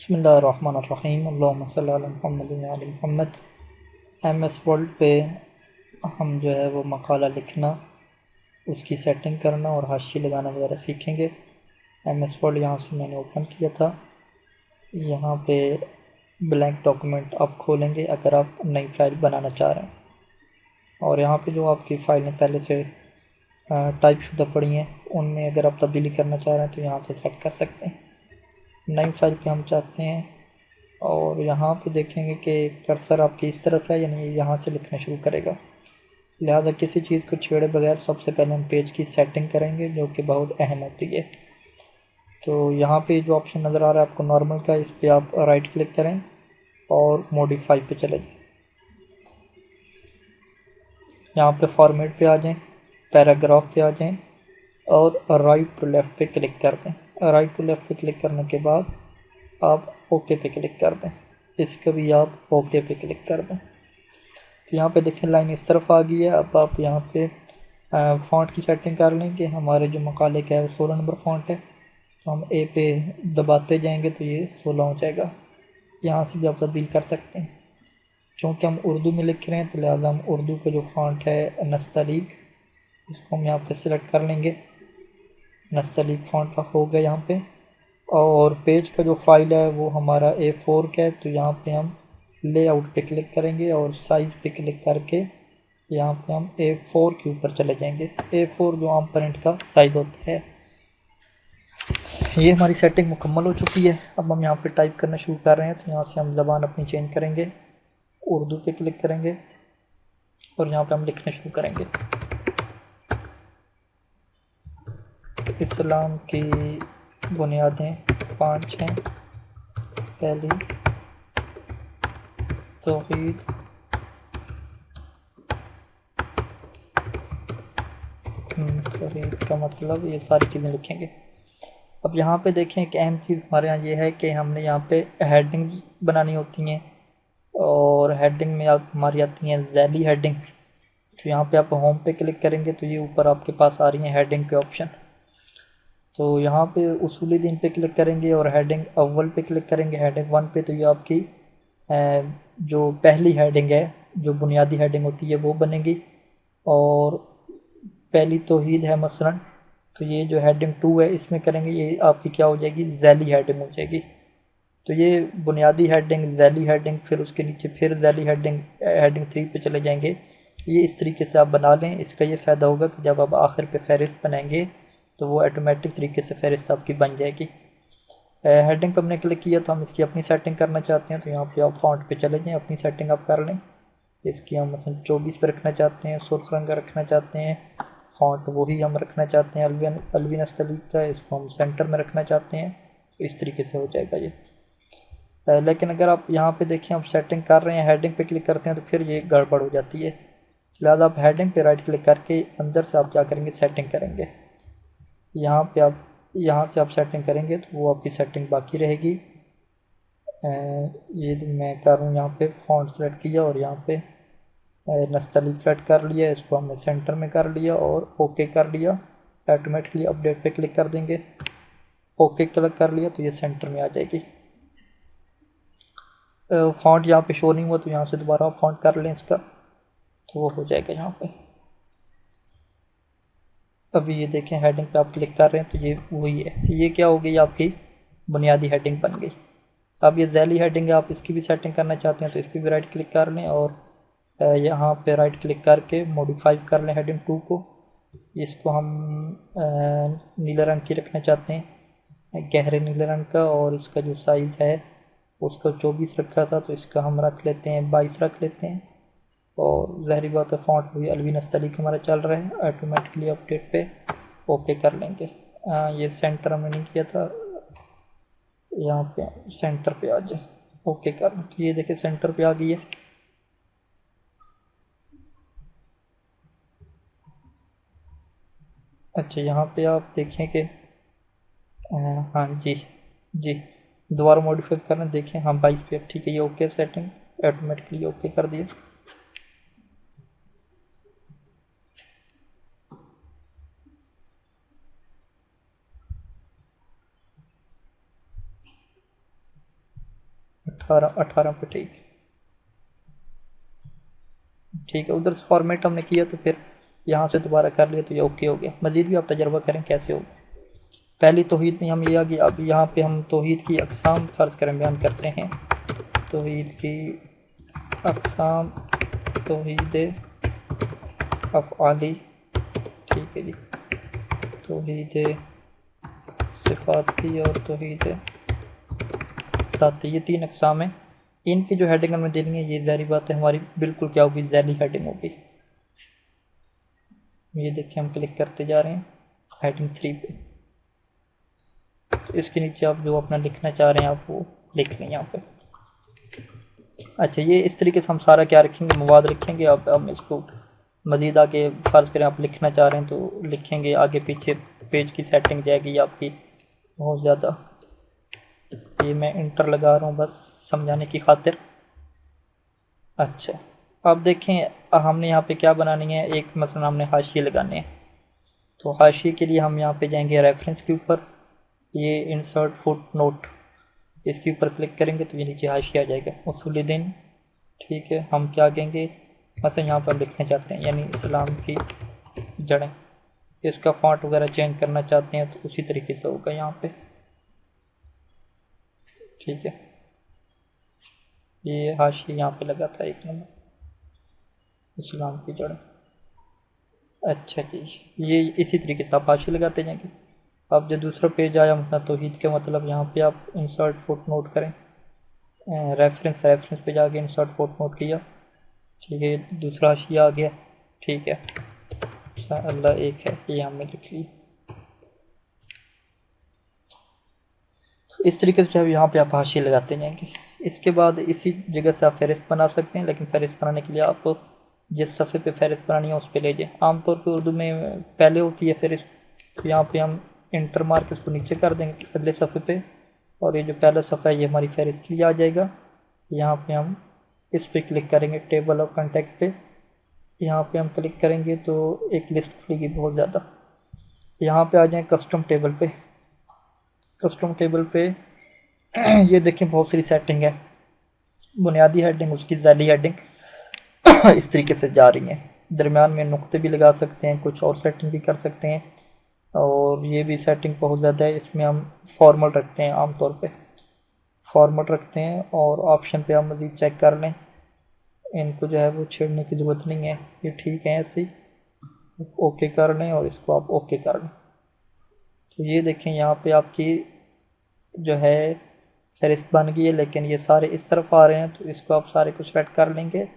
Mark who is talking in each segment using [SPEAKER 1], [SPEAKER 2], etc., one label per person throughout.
[SPEAKER 1] बिस्मिल्लाहिर्रहमानिर्रहीम अल्लाहुम्मा सल्ली अला मुहम्मद व आलि मुहम्मद। MS वर्ड पे हम जो है वो मकाला लिखना, उसकी सेटिंग करना और हाशिए लगाना वगैरह सीखेंगे। MS वर्ड यहाँ से मैंने ओपन किया था। यहाँ पे ब्लैंक डॉक्यूमेंट आप खोलेंगे अगर आप नई फ़ाइल बनाना चाह रहे हैं, और यहाँ पे जो आपकी फ़ाइलें पहले से टाइप शुदा पड़ी हैं उनमें अगर आप तब्दीली करना चाह रहे हैं तो यहाँ से सेट कर सकते हैं। नई फ़ाइल पे हम चाहते हैं और यहाँ पे देखेंगे कि कर्सर आपकी इस तरफ है, यानी यहाँ से लिखना शुरू करेगा। लिहाजा किसी चीज़ को छेड़े बगैर सबसे पहले हम पेज की सेटिंग करेंगे, जो कि बहुत अहम होती है। तो यहाँ पे जो ऑप्शन नज़र आ रहा है आपको नॉर्मल का, इस पर आप राइट क्लिक करें और मॉडिफाई पे चले जाएं। यहाँ पे फॉर्मेट पे आ जाएं, पैराग्राफ पे आ जाएं और राइट टू लेफ़्ट पे क्लिक कर दें। राइट टू लेफ़्ट पे क्लिक करने के बाद आप ओके पे क्लिक कर दें। इसका भी आप ओके पे क्लिक कर दें। तो यहाँ पे देखें लाइन इस तरफ आ गई है। अब आप यहाँ पे फ़ॉन्ट की सेटिंग कर लें कि हमारे जो मकाले का है वो 16 नंबर फ़ॉन्ट है, तो हम ए पे दबाते जाएंगे तो ये 16 हो जाएगा। यहाँ से भी आप तब्दील कर सकते हैं। क्योंकि हम उर्दू में लिख रहे हैं तो लिहाजा हम उर्दू का जो फ़ॉन्ट है नस्तलीक, इसको हम यहाँ पे सिलेक्ट कर लेंगे। नस्तलीक फ़ॉन्ट हो गया यहाँ पे। और पेज का जो फाइल है वो हमारा A4 का है, तो यहाँ पे हम लेआउट पे क्लिक करेंगे और साइज़ पे क्लिक करके यहाँ पे हम A4 के ऊपर चले जाएंगे। A4 जो आम प्रिंट का साइज़ होता है। ये हमारी सेटिंग मुकम्मल हो चुकी है। अब हम यहाँ पे टाइप करना शुरू कर रहे हैं, तो यहाँ से हम ज़बान अपनी चेंज करेंगे, उर्दू पे क्लिक करेंगे और यहाँ पे हम लिखना शुरू करेंगे। इस्लाम की बुनियादें 5 हैं। पहली तौहीद, तौहीद का मतलब, ये सारी चीज़ें लिखेंगे। अब यहाँ पे देखें एक अहम चीज़ हमारे यहाँ ये है कि हमने यहाँ पे हेडिंग बनानी होती हैं, और हेडिंग में हमारी आती हैं ज़ैली हेडिंग। तो यहाँ पे आप होम पे क्लिक करेंगे तो ये ऊपर आपके पास आ रही हैं हेडिंग के ऑप्शन। तो यहाँ पे उसूली दिन पे क्लिक करेंगे और हेडिंग अव्वल पे क्लिक करेंगे, हेडिंग 1 पे, तो ये आपकी जो पहली हेडिंग है, जो बुनियादी हेडिंग होती है वो बनेगी। और पहली तौहीद है मसलन, तो ये जो हेडिंग 2 है इसमें करेंगे, ये आपकी क्या हो जाएगी, ज़ैली हेडिंग हो जाएगी। तो ये बुनियादी हेडिंग, ज़ैली हेडिंग, फिर उसके नीचे फिर ज़ैली हेडिंग, हेडिंग 3 पे चले जाएंगे। ये इस तरीके से आप बना लें। इसका ये फ़ायदा होगा कि जब आप आखिर पे फ़हरिस्त बनाएंगे तो वो ऑटोमेटिक तरीके से फ़हरिस्त आपकी बन जाएगी। हेडिंग पर हमने क्लिक किया तो हम इसकी अपनी सेटिंग करना चाहते हैं, तो यहाँ पे आप फ़ॉन्ट पे चले जाएँ, अपनी सेटिंग आप कर लें। इसकी हम मसलन 24 पे रखना चाहते हैं, सुर्ख रंग रखना चाहते हैं, फ़ॉन्ट वही हम रखना चाहते हैं अलवी नस्तलीक का, इसको हम सेंटर में रखना चाहते हैं। तो इस तरीके से हो जाएगा ये। लेकिन अगर आप यहाँ पे देखें आप सेटिंग कर रहे हैं, हेडिंग पे क्लिक करते हैं तो फिर ये गड़बड़ हो जाती है। लिहाजा आप हेडिंग पे राइट क्लिक करके अंदर से आप क्या करेंगे, सेटिंग करेंगे। यहाँ पे आप यहाँ से आप सेटिंग करेंगे तो वो आपकी सेटिंग बाकी रहेगी। ये मैं कर रहा हूँ, यहाँ पे फ़ॉन्ट सेलेक्ट किया और यहाँ पे नस्तलीक सेलेक्ट कर लिया, इसको हमने सेंटर में कर लिया और ओके कर लिया। ऑटोमेटिकली अपडेट पे क्लिक कर देंगे, ओके क्लिक कर लिया तो ये सेंटर में आ जाएगी। फ़ॉन्ट यहाँ पे शो नहीं हुआ तो यहाँ से दोबारा आप फ़ॉन्ट कर लें इसका, तो वो हो जाएगा यहाँ पे। अभी ये देखें हेडिंग पे आप क्लिक कर रहे हैं तो ये वही है। ये क्या हो गई, आपकी बुनियादी हेडिंग बन गई। अब ये ज़ैली हेडिंग है, आप इसकी भी सेटिंग करना चाहते हैं तो इस पर भी राइट क्लिक कर लें और यहाँ पे राइट क्लिक करके मॉडिफाई कर लें हेडिंग 2 को। इसको हम नीले रंग की रखना चाहते हैं, गहरे नीले रंग का, और इसका जो साइज़ है उसका 24 रखा था तो इसका हम रख लेते हैं 22 रख लेते हैं। और ज़ाहिर बात है फ़ॉन्ट भी अलवी नस्तलीक हमारा चल रहा है, ऑटोमेटिकली अपडेट पे ओके कर लेंगे। ये सेंटर हमने नहीं किया था, यहाँ पे सेंटर पे आ जाए, ओके कर, तो ये देखिए सेंटर पे आ गई है। अच्छा यहाँ पे आप देखें कि हाँ जी जी, दोबारा मॉडिफाई करना, देखें हाँ 22 पे, ठीक है ये ओके, सेटिंग ऑटोमेटिकली ओके कर दिया। 18 पे। ठीक है, उधर से फॉर्मेट हमने किया तो फिर यहाँ से दोबारा कर लिया तो ये ओके हो गया। मज़ीद भी आप तजर्बा करें कैसे होगा। पहली तौहीद में हम ये आ गया। अब यहाँ पे हम तौहीद की अक़साम फ़र्ज़ करें बयान करते हैं। तौहीद की अक़साम, तौहीद अफ़आली, ठीक है जी, तौहीद सिफ़ाती और तौहीद ज़ाती, ये 3 अक़साम हैं। इनकी जो हेडिंग हमें देनी है ये ज़ाहिर बात है हमारी बिल्कुल क्या होगी, ज़ैली हेडिंग होगी। ये देखिए हम क्लिक करते जा रहे हैं हेडिंग 3 पे। तो इसके नीचे आप जो अपना लिखना चाह रहे हैं आप वो लिख लें यहाँ पे। अच्छा, ये इस तरीके से हम सारा क्या रखेंगे, मवाद रखेंगे। अब हम इसको मज़ीद आगे फ़र्ज़ करें आप लिखना चाह रहे हैं तो लिखेंगे, आगे पीछे पेज की सेटिंग जाएगी आपकी बहुत ज़्यादा। ये मैं इंटर लगा रहा हूँ बस समझाने की खातिर। अच्छा, अब देखें हमने यहाँ पे क्या बनानी है। एक मसलन हमने हाशिए लगाने हैं, तो हाशिए के लिए हम यहाँ पे जाएंगे रेफरेंस के ऊपर, ये इंसर्ट फुट नोट, इसके ऊपर क्लिक करेंगे तो ये नीचे हाशिया आ जाएगा उसूल दिन। ठीक है, हम क्या कहेंगे, मसलन यहाँ पर लिखना चाहते हैं यानी इस्लाम की जड़ें, इसका फॉन्ट वगैरह चेंज करना चाहते हैं तो उसी तरीके से होगा यहाँ पे। ठीक है, ये हाशिया यहाँ पे लगा था 1 नंबर, इस्लाम की जड़ें। अच्छा जी, ये इसी तरीके से आप हाशिया लगाते जाएंगे। अब जो दूसरा पेज आया मतलब तौहीद के मतलब, यहाँ पे आप इंसर्ट फुट नोट करें, रेफरेंस पे जाके इंसर्ट फुट नोट किया। ठीक है, दूसरा हाशिया आ गया। ठीक है, अल्लाह एक है, ये हमने लिख ली। तो इस तरीके से जब यहाँ पे आप हाशिया लगाते जाएंगे, इसके बाद इसी जगह से आप फ़हरिस्त बना सकते हैं। लेकिन फ़हरिस्त बनाने के लिए आप जिस सफ़े पे फ़हरिस्त बनानी है उस पर ले जाए। आमतौर पे उर्दू में पहले होती है फ़हरिस्त, तो यहाँ पे हम इंटर मार्क इसको नीचे कर देंगे अगले सफ़े पे, और ये जो पहला सफ़ा है ये हमारी फ़हरिस्त के लिए आ जाएगा। यहाँ पे हम इस पर क्लिक करेंगे, टेबल ऑफ कंटेक्स्ट पे यहाँ पे हम क्लिक करेंगे तो एक लिस्ट खुलेगी बहुत ज़्यादा। यहाँ पे आ जाएँ कस्टम टेबल पे। कस्टम टेबल पे ये देखें बहुत सारी सेटिंग है। बुनियादी हेडिंग, उसकी ज़ैली हेडिंग इस तरीके से जा रही हैं। दरमियान में नुक्ते भी लगा सकते हैं, कुछ और सेटिंग भी कर सकते हैं। और ये भी सेटिंग बहुत ज़्यादा है, इसमें हम फॉर्मल रखते हैं, आमतौर पे फॉर्मल रखते हैं। और ऑप्शन पे हम मज़ीद चेक कर लें, इनको जो है वो छेड़ने की ज़रूरत नहीं है, ये ठीक है ऐसे ही। ओके कर लें और इसको आप ओके कर लें। तो ये देखें यहाँ पे आपकी जो है फ़हरिस्त बन गई है, लेकिन ये सारे इस तरफ आ रहे हैं। तो इसको आप सारे को सेलेक्ट कर लेंगे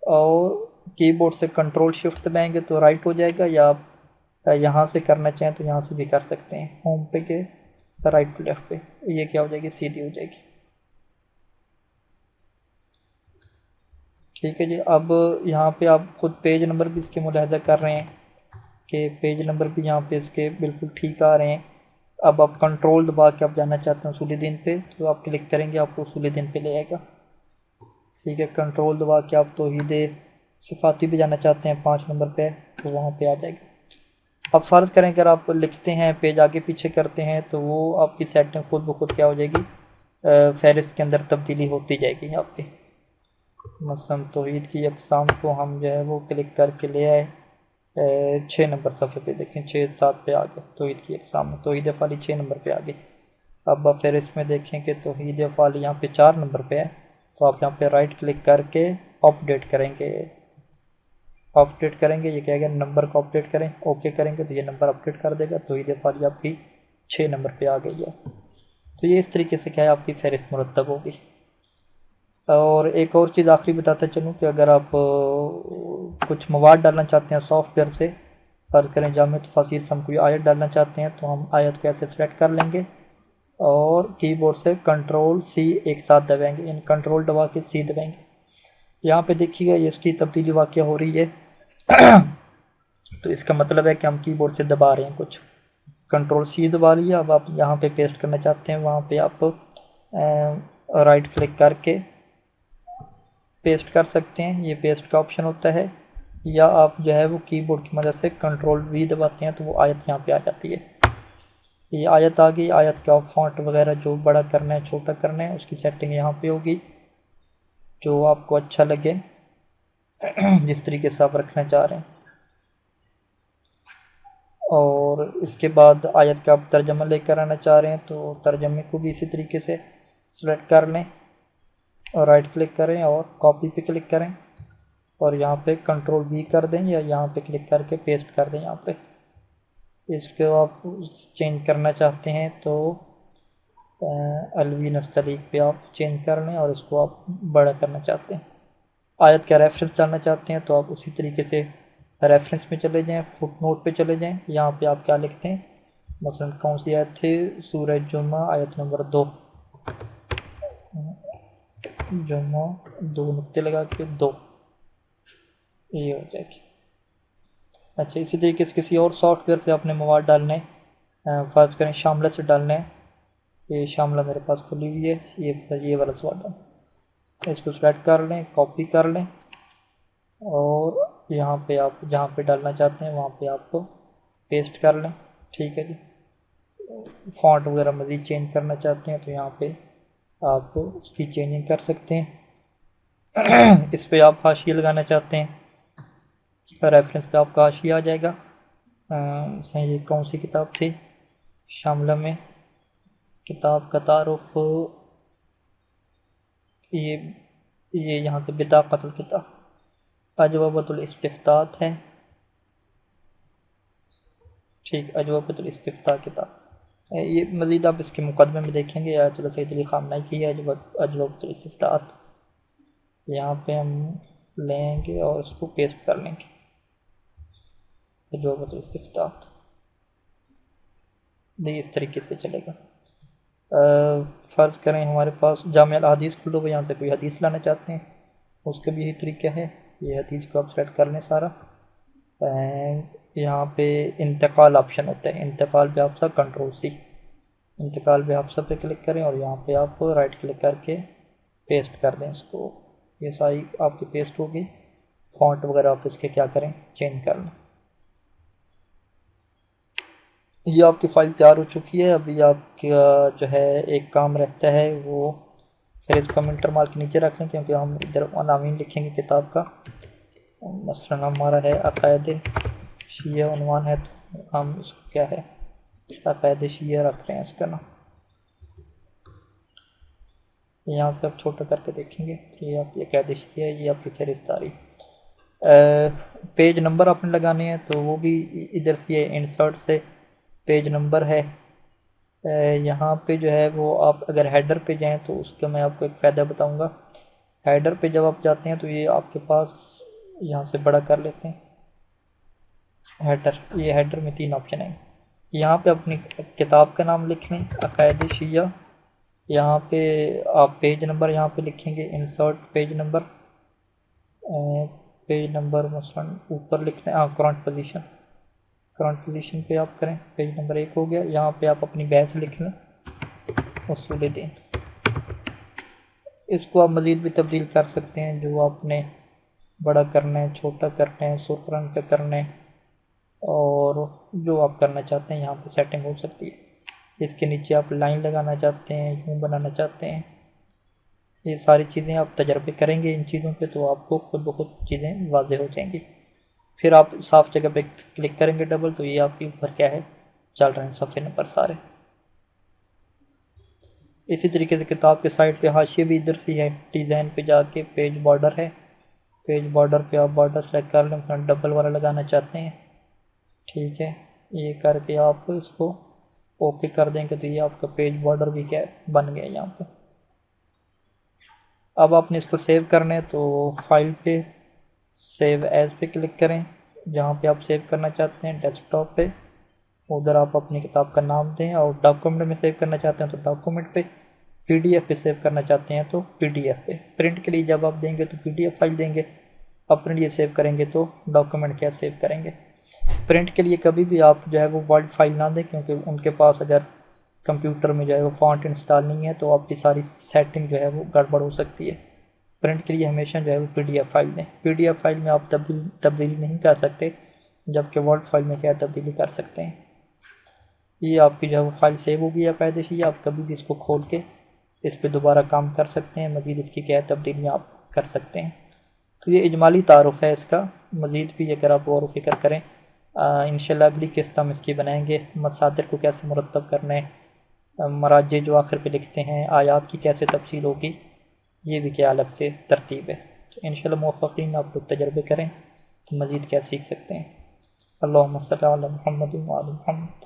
[SPEAKER 1] और कीबोर्ड से कंट्रोल शिफ्ट दबाएंगे तो राइट हो जाएगा, या आप यहाँ से करना चाहें तो यहाँ से भी कर सकते हैं। होम पे के राइट टू लेफ़्ट पे ये क्या हो जाएगी, सीधी हो जाएगी। ठीक है जी, अब यहाँ पे आप खुद पेज नंबर भी इसके मुलाहजा कर रहे हैं कि पेज नंबर भी यहाँ पे इसके बिल्कुल ठीक आ रहे हैं। अब आप कंट्रोल दबा के आप जाना चाहते हैं उसूल दिन पे, तो आप क्लिक करेंगे आपको उसूल दिन पे ले आएगा। ठीक है, कंट्रोल दबा के आप तौहीद सिफ़ाती भी जाना चाहते हैं 5 नंबर पे, तो वहाँ पे आ जाएगा। अब फ़र्ज़ करें अगर आप लिखते हैं पेज आगे पीछे करते हैं तो वो आपकी सेटिंग खुद ब खुद क्या हो जाएगी, फ़हरिस्त के अंदर तब्दीली होती जाएगी आपकी। मसलन तौहीद की अक़साम को हम जो है वो क्लिक करके ले आए 6 नंबर सफ़े पे, देखें 6-7 पे आ गए तौहीद की अक़साम में, तौहीद अफ़ाली 6 नंबर पे आ गई। अब आप फ़हरिस्त में देखें कि तौहीद अफ़ाली यहाँ पे 4 नंबर पे है, तो आप यहाँ पे राइट क्लिक करके अपडेट करेंगे। ये कहेगा नंबर को अपडेट करें, ओके करेंगे तो ये नंबर अपडेट कर देगा। तौहीद अफ़ाली आपकी 6 नंबर पे आ गई है। तो ये इस तरीके से क्या है आपकी फ़हरिस्त मुरतब होगी। और एक और चीज़ आखिरी बताता चलूँ कि अगर आप कुछ मवाद डालना चाहते हैं सॉफ्टवेयर से, फ़र्ज़ करें जामे तफसीर से हम कोई आयत डालना चाहते हैं तो हम आयत को ऐसे सेलेक्ट कर लेंगे और कीबोर्ड से कंट्रोल सी एक साथ दबाएंगे, इन कंट्रोल दबा के सी दबाएंगे। यहाँ पे देखिएगा ये इसकी तब्दीली वाक़या हो रही है तो इसका मतलब है कि हम कीबोर्ड से दबा रहे हैं कुछ। कंट्रोल सी दबा लिया। अब आप यहाँ पे पेस्ट करना चाहते हैं, वहाँ पे आप राइट क्लिक करके पेस्ट कर सकते हैं, ये पेस्ट का ऑप्शन होता है। या आप जो है वो कीबोर्ड की मदद से कंट्रोल वी दबाते हैं तो वो आयत यहाँ पे आ जाती है। ये आयत आ गई। आयत का फॉन्ट वगैरह जो बड़ा करना है छोटा करना है उसकी सेटिंग यहाँ पे होगी। जो आपको अच्छा लगे जिस तरीके से आप रखना चाह रहे हैं। और इसके बाद आयत का आप तर्जमा लेकर आना चाह रहे हैं तो तर्जमे को भी इसी तरीके से सेलेक्ट कर लें और राइट क्लिक करें और कॉपी पे क्लिक करें और यहाँ पे कंट्रोल V कर दें या यहाँ पे क्लिक करके पेस्ट कर दें। यहाँ पे इसको आप चेंज करना चाहते हैं तो अलवी नस्तलीक पे आप चेंज कर लें और इसको आप बड़ा करना चाहते हैं। आयत का रेफरेंस डालना चाहते हैं तो आप उसी तरीके से रेफरेंस में चले जाएं, फुट नोट पे चले जाएं। यहाँ पे आप क्या लिखते हैं, मसलन कौन सी आयत थी, सूरह जुमा आयत नंबर 2, जुमा 2 नुक्ते लगा के 2, ये हो जाएगी। अच्छा, इसी तरीके से किसी और सॉफ्टवेयर से आपने मवाद डालने हैं, फ़र्ज़ करें शामला से डालना है, ये शामला मेरे पास खुली हुई है, ये वाला स्वाद डाल, इसको सेलेक्ट कर लें, कॉपी कर लें और यहाँ पे आप जहाँ पे डालना चाहते हैं वहाँ पे आपको पेस्ट कर लें। ठीक है जी। फ़ॉन्ट वगैरह मज़ीद चेंज करना चाहते हैं तो यहाँ पे आप उसकी चेंजिंग कर सकते हैं। इस पे आप हाशिया लगाना चाहते हैं, रेफरेंस पे आपका हाशिया आ जाएगा। सही, ये कौन सी किताब थी, शामला में किताब का तारुफ, ये यहाँ से बिताक़तुल किताब अजवबतुल इस्तिफ़्तात है। ठीक, अजवबतुल इस्तिफ़्ता किताब, ये मज़ीद आप इसके मुक़दमे में देखेंगे। या चलो सैयद अली ख़ामनेई की है अजवबतुल इस्तिफ़्तात, यहाँ पे हम लेंगे और इसको पेस्ट कर लेंगे, अजवबतुल इस्तिफ़्तात, नहीं इस तरीके से चलेगा। फ़र्ज़ करें हमारे पास जामिया अल हदीस खुल हो, यहाँ से कोई हदीस लाना चाहते हैं, उसका भी यही तरीका है। ये हदीस को आप सेलेक्ट कर लें सारा। यहाँ पे इंतकाल ऑप्शन होता है, इंतकाल पे आप सब कंट्रोल-C, इंतकाल पे आप सब पे क्लिक करें और यहाँ पे आप राइट क्लिक करके पेस्ट कर दें इसको। ये सारी आपकी पेस्ट होगी। फ़ॉन्ट वगैरह आप इसके क्या करें, चेंज कर लें। ये आपकी फ़ाइल तैयार हो चुकी है। अभी आपका जो है एक काम रहता है, वो फिर इसको हम इंटर मार्क के नीचे रख लें, क्योंकि हम इधर अनामीन लिखेंगे किताब का। मसलन हमारा है अक़ायद शिया, उन्वान है तो हम इसको क्या है, अक़ायद शिया रख रहे हैं इसका नाम। यहाँ से आप छोटा करके देखेंगे तो ये आपकी अक़ायद शिया है, ये आपकी फ़हरिस्तारी। पेज नंबर आपने लगाने हैं तो वो भी इधर से इंसर्ट से पेज नंबर है। यहाँ पे जो है वो आप अगर हेडर पे जाएं तो उसका मैं आपको एक फ़ायदा बताऊंगा। हेडर पे जब आप जाते हैं तो ये आपके पास यहाँ से बड़ा कर लेते हैं हेडर। ये हेडर में 3 ऑप्शन है। यहाँ पे अपनी किताब का नाम लिख लें, अक़ायद शिया। यहाँ पे आप पेज नंबर यहाँ पे लिखेंगे, insert page number, page number मसलन ऊपर लिखना है, करंट पोजीशन, करंट पोजीशन पे आप करें, पेज नंबर 1 हो गया। यहाँ पे आप अपनी बहस लिख लें, उसूल दीन। इसको आप मज़ीद भी तब्दील कर सकते हैं, जो आपने बड़ा करना है, छोटा करना है, सुर्ख रंग का करना है, और जो आप करना चाहते हैं यहाँ पे सेटिंग हो सकती है। इसके नीचे आप लाइन लगाना चाहते हैं, यूँ बनाना चाहते हैं, ये सारी चीज़ें आप तजर्बे करेंगे इन चीज़ों पे तो आपको खुद ब खुद चीज़ें वाज़ेह हो जाएंगी। फिर आप साफ़ जगह पे क्लिक करेंगे डबल, तो ये आपके ऊपर क्या है, चल रहे हैं सफ़े नंबर सारे। इसी तरीके से किताब के साइड पे हाशिए भी इधर से है, डिज़ाइन पे जाके पेज बॉर्डर है, पेज बॉर्डर पे आप बॉर्डर सेलेक्ट कर लें, अपना डबल वाला लगाना चाहते हैं। ठीक है, ये करके आप इसको ओके कर देंगे तो ये आपका पेज बॉर्डर भी क्या बन गया यहाँ पे। अब आपने इसको सेव करना है तो फाइल पे सेव एज़ पे क्लिक करें, जहाँ पे आप सेव करना चाहते हैं डेस्कटॉप पे, उधर आप अपनी किताब का नाम दें। और डॉक्यूमेंट में सेव करना चाहते हैं तो डॉक्यूमेंट पे, पीडीएफ पे सेव करना चाहते हैं तो पीडीएफ पे। प्रिंट के लिए जब आप देंगे तो पीडीएफ फाइल देंगे, अपने लिए सेव करेंगे तो डॉक्यूमेंट क्या सेव करेंगे। प्रिंट के लिए कभी भी आप जो है वो वर्ड फाइल ना दें, क्योंकि उनके पास अगर कंप्यूटर में जो है वो फ़ॉन्ट इंस्टॉल नहीं है तो आपकी सारी सेटिंग जो है वो गड़बड़ हो सकती है। प्रिंट के लिए हमेशा जो है वो पीडीएफ फाइल दें। पीडीएफ फाइल में आप तब्दीली नहीं कर सकते, जबकि वर्ड फाइल में क्या तब्दीली कर सकते हैं। ये आपकी जो है वो फाइल सेव होगी अक़ायद शिया, आप कभी भी इसको खोल के इस पर दोबारा काम कर सकते हैं, मज़ीद इसकी क्या तब्दीलियाँ आप कर सकते हैं। तो ये इजमाली तारुफ़ है इसका, मज़ीद भी अगर आप गौर व फ़िक्र करें इंशाल्लाह अगली किस्त हम इसकी बनाएंगे। मसादिर को कैसे मुरतब करना है, मराजे जो आखिर पे लिखते हैं, आयात की कैसे तफसील होगी, ये भी क्या अलग से तरतीब है। तो इंशाल्लाह मुवफ़्फ़क़ीन आप लोग तजर्बे करें तो मज़ीद क्या सीख सकते हैं। अल्लाहुम्मा सल्ली अला मुहम्मद व आलि मुहम्मद।